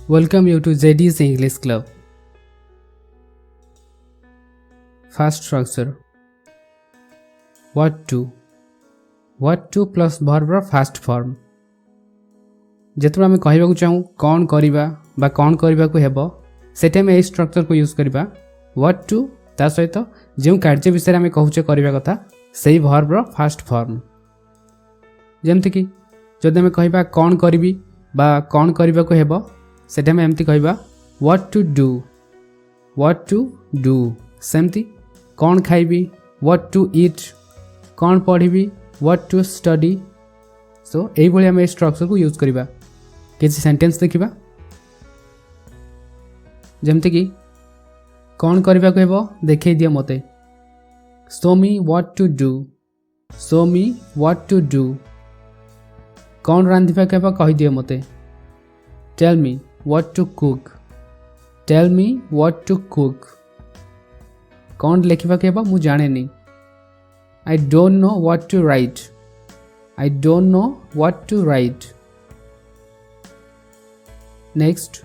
Welcome you to JD's English Club. First structure. What to. What to plus verb first form. जेतबे आम कहबा चाहूँ कौन करिबा बा कौन करिबा को हेबो सेटे में ए स्ट्रक्चर को यूज करिबा व्हाट टू ता सहित जो कार्य विषय आम कहूचे करिबा कथा सेही वर्ब रो फर्स्ट फॉर्म जेमति कि जदि आम कहबा कौन करिबी बा कौन करिबा को हेबो सेटे में एमति कहबा व्हाट टू डू सेमति कौन खाइबी व्हाट टू ईट कौन पढ़िबी व्हाट टू स्टडी सो एई भली आम ए स्ट्रक्चर को यूज करिबा किसी सेंटेंस देखिबा जेमति कि कौन करबा को हेबो देखै दिया मते show me what to do कौन रांधिबा को हेबो कहि दिया मते tell me what to cook कौन लिखिबा को हेबो मु जाने नी I don't know what to write next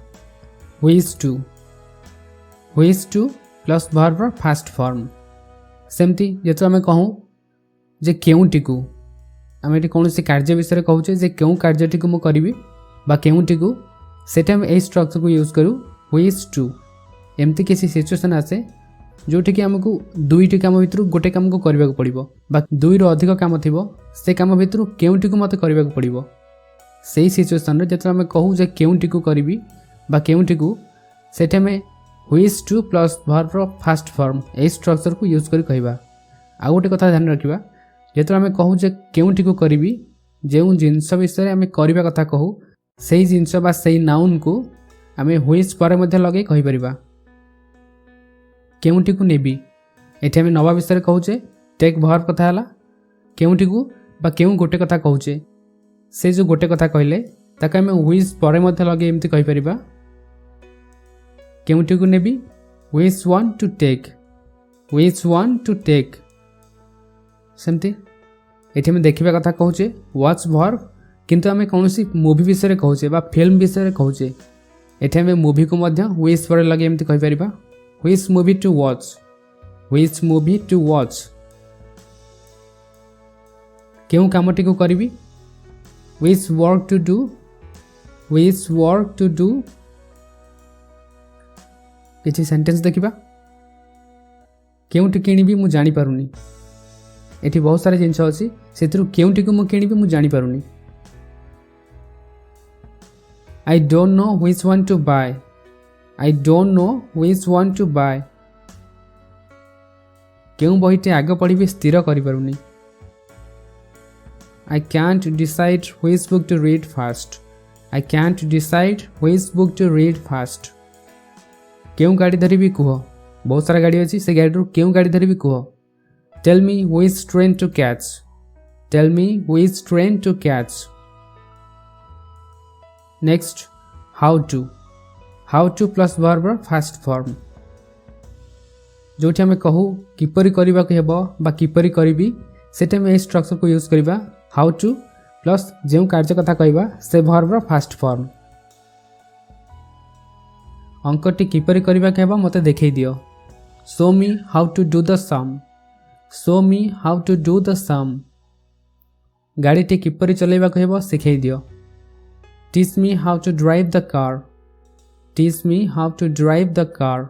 which to plus verb first form सेमती जेतो आम कहूँ जे केउटी को आम ये कौन से कार्य विषय कहूचे जे क्यों कार्यटी को मुझे करी बा केउटी को सेटा आम ए स्ट्रक्चर को यूज करूँ which to एमती किसी सिचुएशन आसे जोटि कि आमको दुईटी काम भितर गोटे काम को करने को पड़ो बा दुई रो अधिक काम थी से काम भितर केउटी को मत करने को पड़ो से सिचुएशन जो आम कहूँ जे केउटी को करी बा केउटी को सेठे में which to plus verb first form A structure को यूज कर कहवा आउ गोटे कथा ध्यान रखा जेहेतु आम कहूँ जे केउटी को करी जो जिनस विषय आम करने कथा कहूँ से जिनस बा से नाउन को आम which पर लगे कहीपर केउटी को नेबी एठी आम नवा विषय कहूचे टेक वर्ब कथा है केउटी को बा केउ गोटे कथा कहूचे से जो गोटे कथा कहले ताके आम which पर लगे एमती कहीपर केउटी को नेबी which one to take सेमती एठी आम देखिबा कथा कहूचे वॉच वर्ब किंतु आम कौन सी मूवी विषय कहूचे बा फिल्म विषय कहूचे एठी आम मूवी को मध्य which पर लगे एमती कहीपर which movie to watch क्यों कामटी को करी which work to do किसी सेंटेंस देखिबा केउटी किनिबी मु जानी पारुनी एठी बहुत सारे जिनस अछि सेतिरु केउटी को मु किनिबी मु जानी पारुनी I don't know which one to buy क्यों बहीटे आग पढ़ी स्थिर करि पारुनी I can't decide which book to read first क्यों गाड़ी धरबी कह बहुत सारा गाड़ी अच्छी से गाड़ी क्यों गाड़ी धरबी कह tell me which train to catch next how to plus verb first form जो आम कहू किपरि करबा को हेबो बा किपरि करिबी सेटे में स्ट्रक्चर को यूज करिबा हाउ टू प्लस जो कार्य कथा कहबा से वर्ब फर्स्ट फॉर्म अंकटी किपरि करबा को हेबो मते देखै दियो show me how to do the sum गाड़ीटी किपरि चलेबा को हेबो सिखै दियो teach me how to drive the car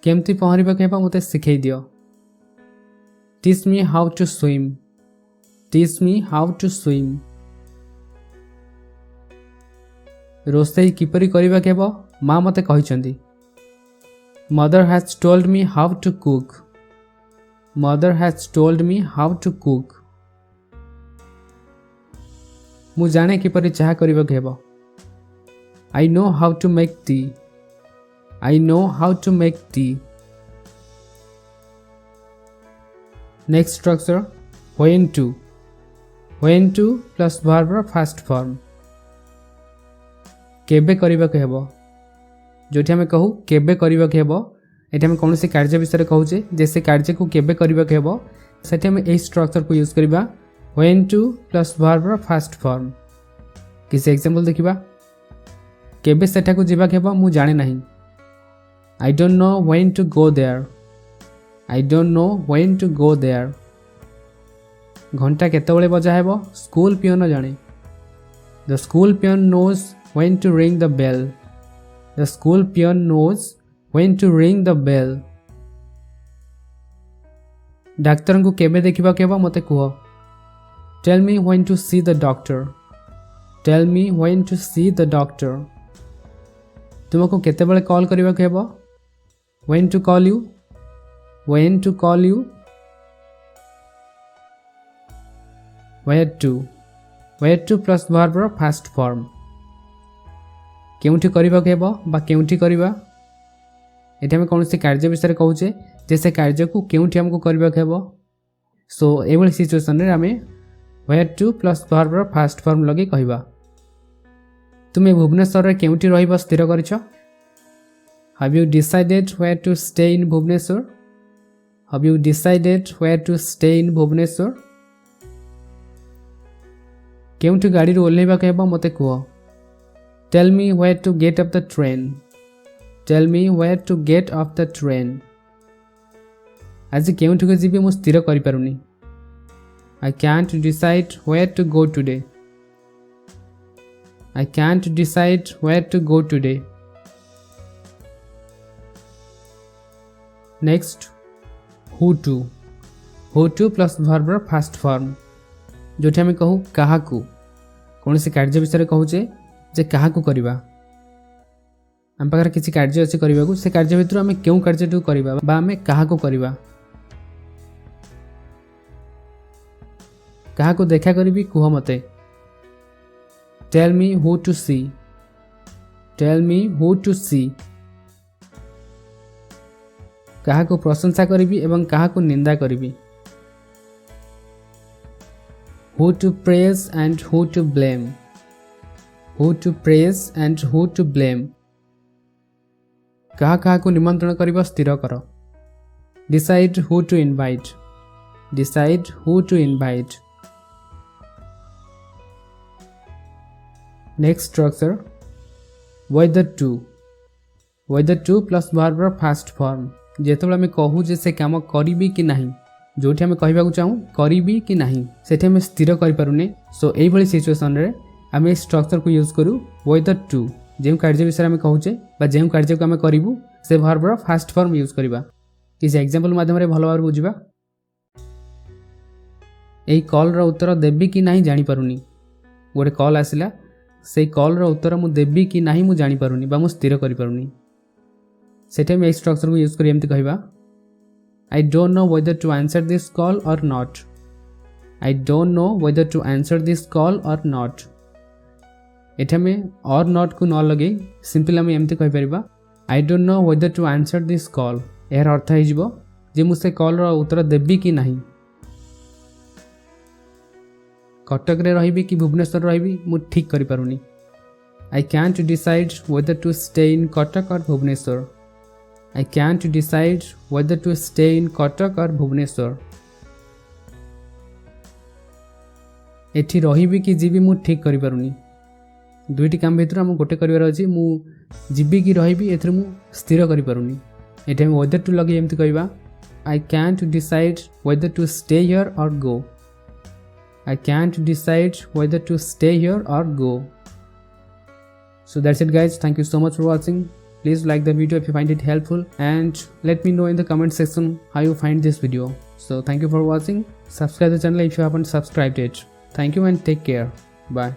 केमती पहरिबा को हेबा मते सिखै दियो teach me how to swim रोसई किपरि करबा के हेबो माँ मते कहिसंदी mother has told me how to cook मु जाने किपरि चाह करबा के हेबो I know how to make tea next structure when to plus verb first form केबे करबा के हेबो जोठी आम कहू केबे करबा के हेबो एठी आम कौन से कार्य विषय कहूचे जैसे कार्य को केबे करबा के हेबो सेठी आम ए स्ट्रक्चर को यूज करबा when to plus verb first form किसी एग्जांपल देखिबा केबे सेठाकू जीवाक हेबो मु जाने नहीं। I don't know when to go there. I don't know when to go there. घंटा केतेबेले बजा हेबो स्कूल पियोन जाने। The school peon knows when to ring the bell. The school peon knows when to ring the bell. डाक्तर को केबे देखिबा केबो मते कुहो। Tell me when to see the doctor. Tell me when to see the doctor. तुमको केतेबेले call करबा केबो। When to call you. When to call you. Where to. Where to plus verb first form. केउठी करबा केबो बा केउठी करबा। एठी हम कोनोसी कार्य विषय कहूचे जे से कार्य को केउठी हमको करबा केबो। सो एवल सिचुएशन रे हमें where to plus verb first form लगे कहबा। तुमे भुवनेश्वर रे केउठी रहिबा स्थिर करिछ। Have you decided where to stay in Bhubaneswar. Have you decided where to stay in Bhubaneswar. केउठी गाड़ी रो ओल्हेबा कहबा मते कुहो। Tell me where to get off the train. Tell me where to get off the train. आज केउठी को जीबी मु स्थिर करि पारुनी। I can't decide where to go today. I can't decide where to go today. Next, who to. Who to plus verb first form. जोठी हमें कहू काहाकू कौन से कार्य विषय कहूचे जे काहाकू करिबा। हम पाखर किसी कार्य अछि करिबाकू से कार्य भितर हमें केउ कार्यटू करिबा बा हमें काहाकू करिबा। काहाकू देखा करिबी कुह मते। Tell me who to see. Tell me who to see. काहाकू प्रशंसा करिबी एवं काहाकू निंदा करिबी। Who to praise and who to blame. Who to praise and who to blame. काहाकू निमंत्रण करिबा स्थिर कर। Decide who to invite. Decide who to invite. Next structure whether to. Whether to plus verb first form. जेतेबेले हमें कहू जे से काम करिबी कि नहीं जोठी हमें कहबाकू चाहू करिबी कि नहीं सेठी हमें स्थिर करि पारुने। सो एई भली सिचुएशन रे हमें स्ट्रक्चर को यूज करू वेदर टू। जेउ कार्य विषय हमें कहूचे बा जेउ कार्य को हमें करिवु से वर्ब फास्ट फॉर्म यूज करिबा। किसी एग्जांपल माध्यम रे भलो भाबरे बुझिबा। एई कॉल रो उत्तर देबी कि नहीं जानि पारुनी। गोटे कॉल आसिला से कॉल रो उत्तर मु देबी कि नहीं मु जानि पारुनी बा मु स्थिर करि पारुनी। सेठे में स्ट्रक्चर को यूज करी एमति कहबा। I don't know whether to answer this call or not. I don't know whether to answer this call or not. एठे में और नॉट को न लगे सिंपल हम एमति कहि परिबा। I don't know whether to answer this call. एहर अर्थ हे जिवो जे मु से कॉल रो उत्तर देबी कि नहीं। कटक रे रहिबी कि भुवनेश्वर रहिबी मु ठीक करि पारुनी। I can't decide whether to stay in Cuttack or Bhubaneswar. I can't decide whether to stay in Cuttack or Bhubaneswar. एठी रहिबी कि जीबी मु ठीक करि पारुनी। दुईटी काम भितर हम गोटे करिवार अछि मु जीबी कि रहिबी एथरे मु स्थिर करि पारुनी। एठी हम वेदर टू लगे एमति कहबा। I can't decide whether to stay here or go. I can't decide whether to stay here or go. So that's it guys. Thank you so much for watching. Please like the video if you find it helpful and let me know in the comment section how you find this video. So thank you for watching. Subscribe the channel if you haven't subscribed it. Thank you and take care. Bye.